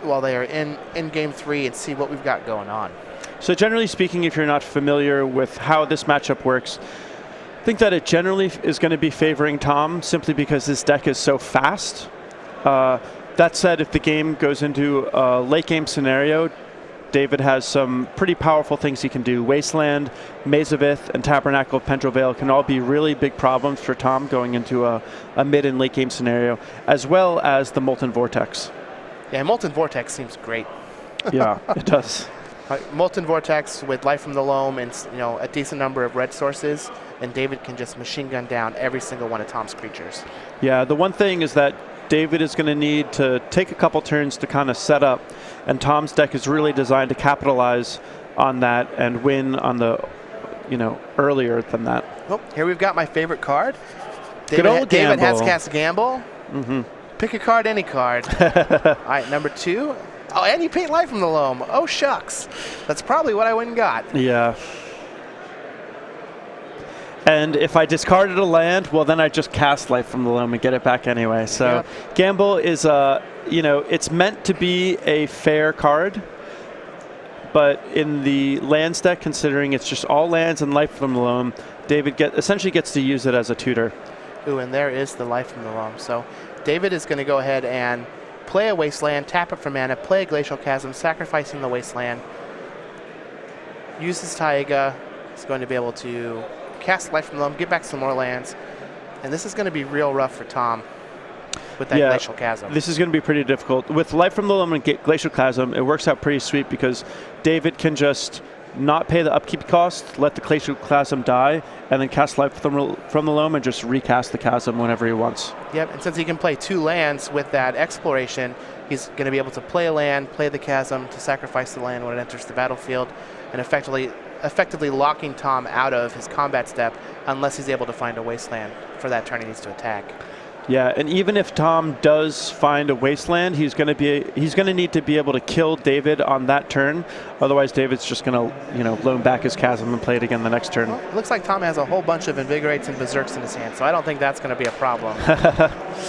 while they are in game 3 and see what we've got going on. So generally speaking, if you're not familiar with how this matchup works, I think that it generally is going to be favoring Tom simply because his deck is so fast. That said, if the game goes into a late game scenario, David has some pretty powerful things he can do. Wasteland, Maze of Ith, and Tabernacle of Pendrell Vale can all be really big problems for Tom going into a mid and late game scenario, as well as the Molten Vortex. Yeah, Molten Vortex seems great. Yeah, it does. Molten Vortex with Life from the Loam and a decent number of red sources, and David can just machine gun down every single one of Tom's creatures. Yeah, the one thing is that David is going to need to take a couple turns to kind of set up, and Tom's deck is really designed to capitalize on that and win on the, earlier than that. Oh, here we've got my favorite card. Good old David Gamble. has cast Gamble. Mm-hmm. Pick a card, any card. All right, number 2. Oh, and you paint Life from the Loam. Oh, shucks. That's probably what I went and got. Yeah. And if I discarded a land, well, then I just cast Life from the Loam and get it back anyway. So yep. Gamble is, it's meant to be a fair card. But in the lands deck, considering it's just all lands and Life from the Loam, David essentially gets to use it as a tutor. Ooh, and there is the Life from the Loam. So David is going to go ahead and play a Wasteland, tap it for mana, play a Glacial Chasm, sacrificing the Wasteland. Use his Taiga. He's going to be able to cast Life from the Loam, get back some more lands. And this is going to be real rough for Tom with that Glacial Chasm. This is going to be pretty difficult. With Life from the Loam and Glacial Chasm, it works out pretty sweet because David can just not pay the upkeep cost, let the Glacial Chasm die, and then cast Life from the Loam and just recast the Chasm whenever he wants. Yep, and since he can play 2 lands with that Exploration, he's going to be able to play a land, play the Chasm, to sacrifice the land when it enters the battlefield, and effectively locking Tom out of his combat step unless he's able to find a Wasteland for that turn he needs to attack. Yeah, and even if Tom does find a Wasteland, he's going to need to be able to kill David on that turn. Otherwise, David's just going to, loan back his Chasm and play it again the next turn. Well, it looks like Tom has a whole bunch of Invigorates and Berserks in his hand, so I don't think that's going to be a problem.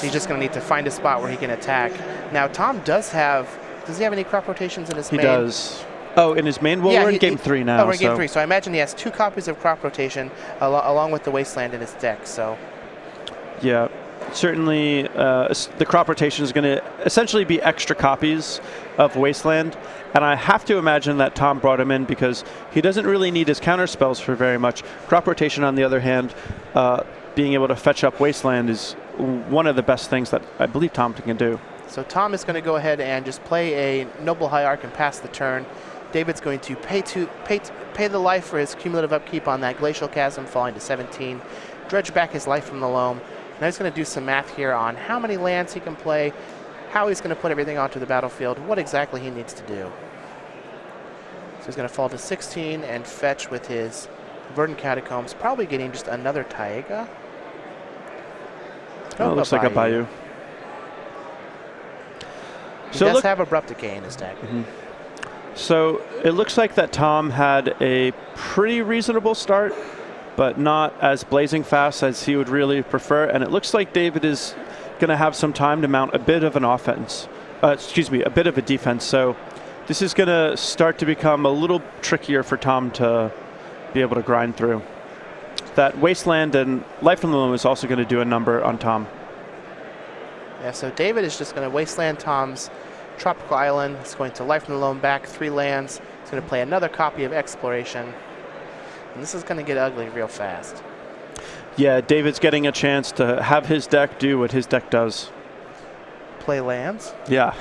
He's just going to need to find a spot where he can attack. Now, Tom does he have any crop rotations in his main? He does. Oh, in his main? Well, we're in game 3 now. Oh, we're in game 3, so I imagine he has 2 copies of crop rotation along with the Wasteland in his deck, so. Yeah. Certainly, the crop rotation is going to essentially be extra copies of Wasteland, and I have to imagine that Tom brought him in because he doesn't really need his counter spells for very much. Crop rotation, on the other hand, being able to fetch up Wasteland is one of the best things that I believe Tom can do. So Tom is going to go ahead and just play a Noble Hierarch and pass the turn. David's going to pay the life for his cumulative upkeep on that Glacial Chasm, falling to 17. Dredge back his Life from the Loam. Now he's going to do some math here on how many lands he can play, how he's going to put everything onto the battlefield, what exactly he needs to do. So he's going to fall to 16 and fetch with his Verdant Catacombs, probably getting just another Taiga. Oh, it looks like a Bayou. He does have Abrupt Decay in his deck. Mm-hmm. So it looks like that Tom had a pretty reasonable start, but not as blazing fast as he would really prefer. And it looks like David is going to have some time to mount a bit of an offense, a bit of a defense. So this is going to start to become a little trickier for Tom to be able to grind through. That Wasteland and Life from the Loam is also going to do a number on Tom. Yeah, so David is just going to Wasteland Tom's Tropical Island. He's going to Life from the Loam back 3 lands. He's going to play another copy of Exploration. And this is going to get ugly real fast. Yeah, David's getting a chance to have his deck do what his deck does. Play lands. Yeah.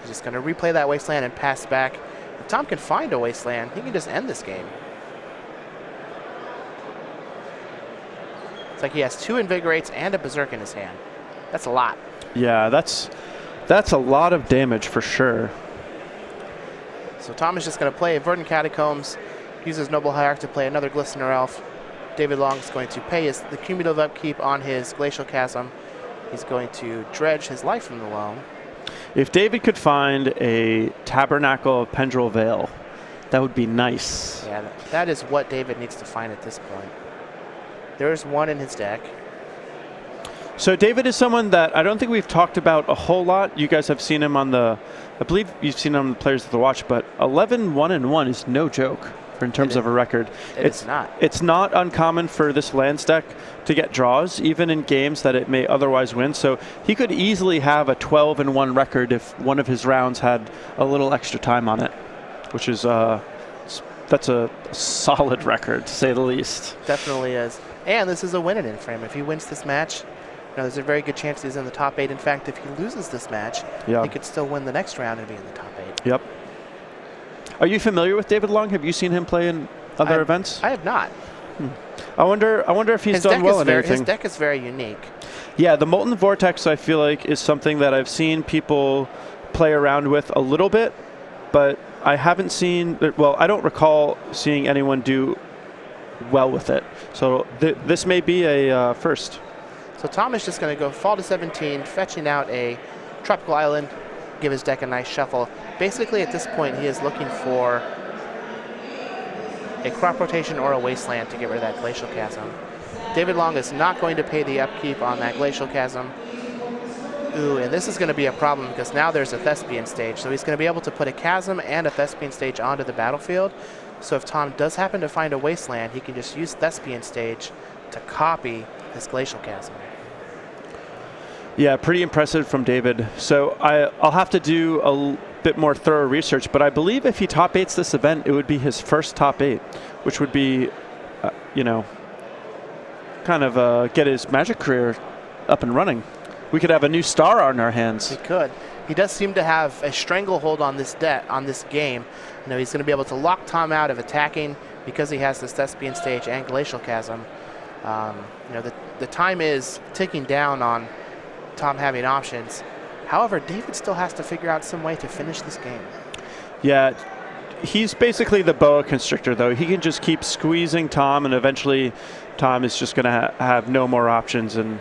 He's just going to replay that Wasteland and pass back. If Tom can find a Wasteland, he can just end this game. It's like he has 2 Invigorates and a Berserk in his hand. That's a lot. Yeah, that's a lot of damage for sure. So Tom is just going to play Verdant Catacombs, uses Noble Hierarch to play another Glistener Elf. David Long is going to pay the cumulative upkeep on his Glacial Chasm. He's going to dredge his Life from the Loam. If David could find a Tabernacle of Pendrell Vale, that would be nice. Yeah, that is what David needs to find at this point. There is one in his deck. So David is someone that I don't think we've talked about a whole lot. You guys have seen him on I believe you've seen him on the Players of the Watch, but 11-1-1 is no joke in terms of a record. It's not. It's not uncommon for this Lands deck to get draws, even in games that it may otherwise win. So he could easily have a 12-1 record if one of his rounds had a little extra time on it, which is that's a solid record, to say the least. Definitely is. And this is a win-it-in for him. If he wins this match, there's a very good chance he's in the top 8. In fact, if he loses this match, he could still win the next round and be in the top 8. Yep. Are you familiar with David Long? Have you seen him play in other events? I have not. I wonder if he's done well in everything. His deck is very unique. Yeah, the Molten Vortex, I feel like, is something that I've seen people play around with a little bit, but I haven't seen, well, I don't recall seeing anyone do well with it. So this may be a first. So Tom is just going to go fall to 17, fetching out a Tropical Island, give his deck a nice shuffle. Basically, at this point, he is looking for a crop rotation or a wasteland to get rid of that Glacial Chasm. David Long is not going to pay the upkeep on that Glacial Chasm. Ooh, and this is going to be a problem because now there's a Thespian stage. So he's going to be able to put a Chasm and a Thespian stage onto the battlefield. So if Tom does happen to find a wasteland, he can just use Thespian stage to copy this Glacial Chasm. Yeah, pretty impressive from David. So I'll have to do a bit more thorough research, but I believe if he top 8s this event, it would be his first top 8, which would be, kind of get his Magic career up and running. We could have a new star on our hands. He could. He does seem to have a stranglehold on this game. He's going to be able to lock Tom out of attacking because he has this Thespian stage and Glacial Chasm. The time is ticking down on Tom having options. However, David still has to figure out some way to finish this game. Yeah, he's basically the boa constrictor, though. He can just keep squeezing Tom, and eventually Tom is just going to have no more options. And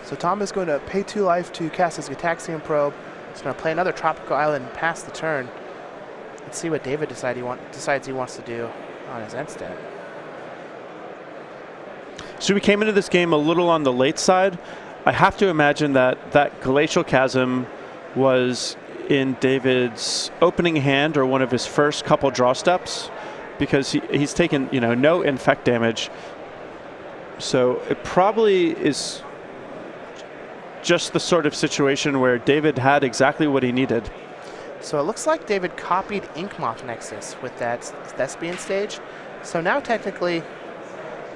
so Tom is going to pay 2 life to cast his Gataxian Probe. He's going to play another Tropical Island and pass the turn. Let's see what David decides he wants to do on his end step. So we came into this game a little on the late side. I have to imagine that Glacial Chasm was in David's opening hand or one of his first couple draw steps, because he's taken no infect damage. So it probably is just the sort of situation where David had exactly what he needed. So it looks like David copied Inkmoth Nexus with that Thespian stage. So now technically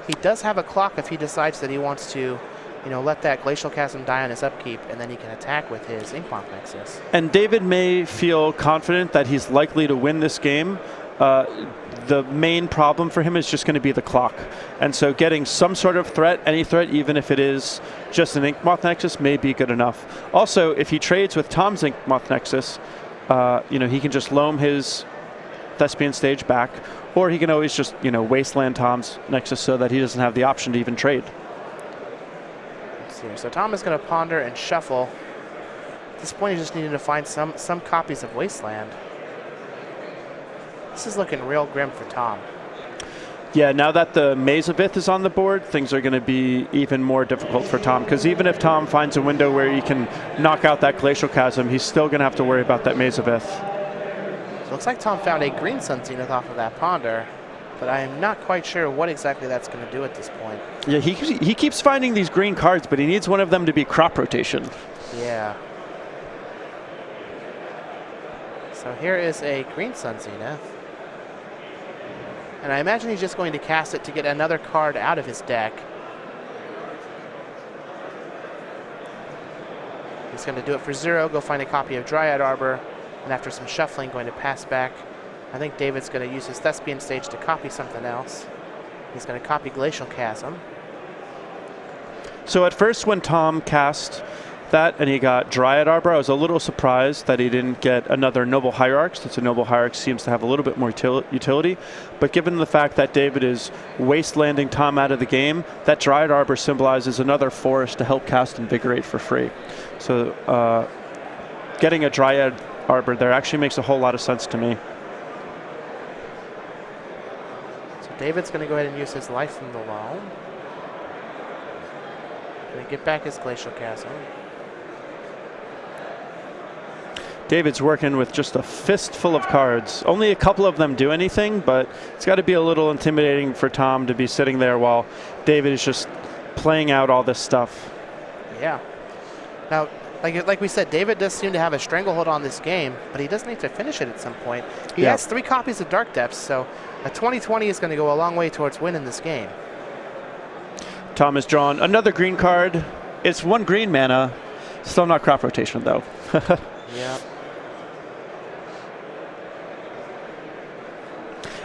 he does have a clock if he decides that he wants to let that Glacial Chasm die on his upkeep, and then he can attack with his Inkmoth Nexus. And David may feel confident that he's likely to win this game. The main problem for him is just going to be the clock. And so getting some sort of threat, any threat, even if it is just an Inkmoth Nexus, may be good enough. Also, if he trades with Tom's Inkmoth Nexus, he can just loam his Thespian stage back, or he can always just, wasteland Tom's Nexus so that he doesn't have the option to even trade. So Tom is going to ponder and shuffle. At this point, he's just needing to find some copies of Wasteland. This is looking real grim for Tom. Yeah, now that the Maze of Ith is on the board, things are going to be even more difficult for Tom, because even if Tom finds a window where he can knock out that Glacial Chasm, he's still going to have to worry about that Maze of Ith. So it looks like Tom found a green Sun Zenith off of that ponder, but I am not quite sure what exactly that's going to do at this point. Yeah, he keeps finding these green cards, but he needs one of them to be crop rotation. Yeah. So here is a green Sun Zenith. And I imagine he's just going to cast it to get another card out of his deck. He's going to do it for 0, go find a copy of Dryad Arbor, and after some shuffling, going to pass back. I think David's going to use his Thespian stage to copy something else. He's going to copy Glacial Chasm. So at first when Tom cast that and he got Dryad Arbor, I was a little surprised that he didn't get another Noble Hierarch, since a Noble Hierarch seems to have a little bit more utility. But given the fact that David is wastelanding Tom out of the game, that Dryad Arbor symbolizes another forest to help cast Invigorate for free. So getting a Dryad Arbor there actually makes a whole lot of sense to me. So David's going to go ahead and use his life from the loam. Gonna get back his Glacial Chasm. David's working with just a fistful of cards. Only a couple of them do anything, but it's got to be a little intimidating for Tom to be sitting there while David is just playing out all this stuff. Yeah. Now, like we said, David does seem to have a stranglehold on this game, but he does need to finish it at some point. He has 3 copies of Dark Depths, so a 20/20 is going to go a long way towards winning this game. Tom has drawn another green card. It's 1 green mana. Still not crop rotation, though. Yeah.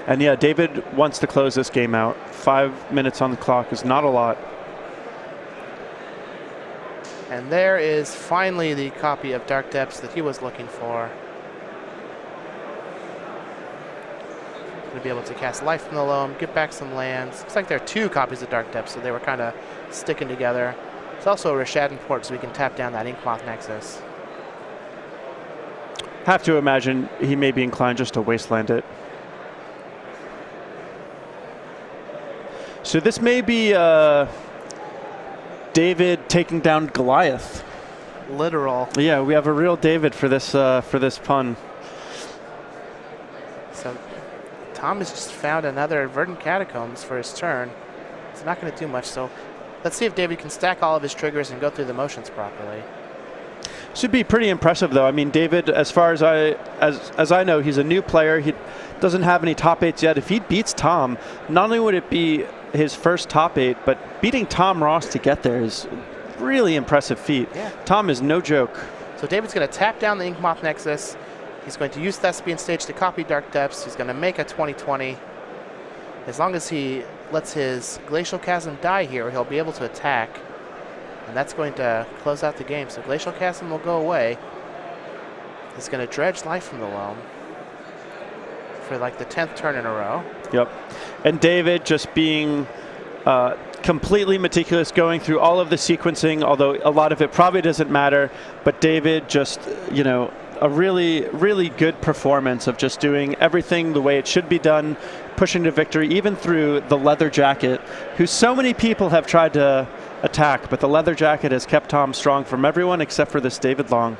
And yeah, David wants to close this game out. 5 minutes on the clock is not a lot. And there is finally the copy of Dark Depths that he was looking for. Going to be able to cast Life from the Loam, get back some lands. Looks like there are 2 copies of Dark Depths, so they were kind of sticking together. There's also a Rishadan Port, so we can tap down that Inkmoth Nexus. Have to imagine he may be inclined just to wasteland it. So this may be David taking down Goliath. Literal. Yeah, we have a real David for this pun. So Tom has just found another Verdant Catacombs for his turn. It's not going to do much, so let's see if David can stack all of his triggers and go through the motions properly. Should be pretty impressive, though. I mean, David, as far as I know, he's a new player. He doesn't have any top 8s yet. If he beats Tom, not only would it be his first top 8, but beating Tom Ross to get there is a really impressive feat. Yeah. Tom is no joke. So David's going to tap down the Inkmoth Nexus. He's going to use Thespian Stage to copy Dark Depths. He's going to make a 20/20. As long as he lets his Glacial Chasm die here, he'll be able to attack. And that's going to close out the game. So Glacial Chasm will go away. He's going to dredge Life from the Loam for like the 10th turn in a row. Yep. And David just being completely meticulous, going through all of the sequencing, although a lot of it probably doesn't matter. But David just, you know, a really, really good performance of just doing everything the way it should be done, pushing to victory, even through the Leather Jacket, who so many people have tried to attack, but the Leather Jacket has kept Tom strong from everyone except for this David Long.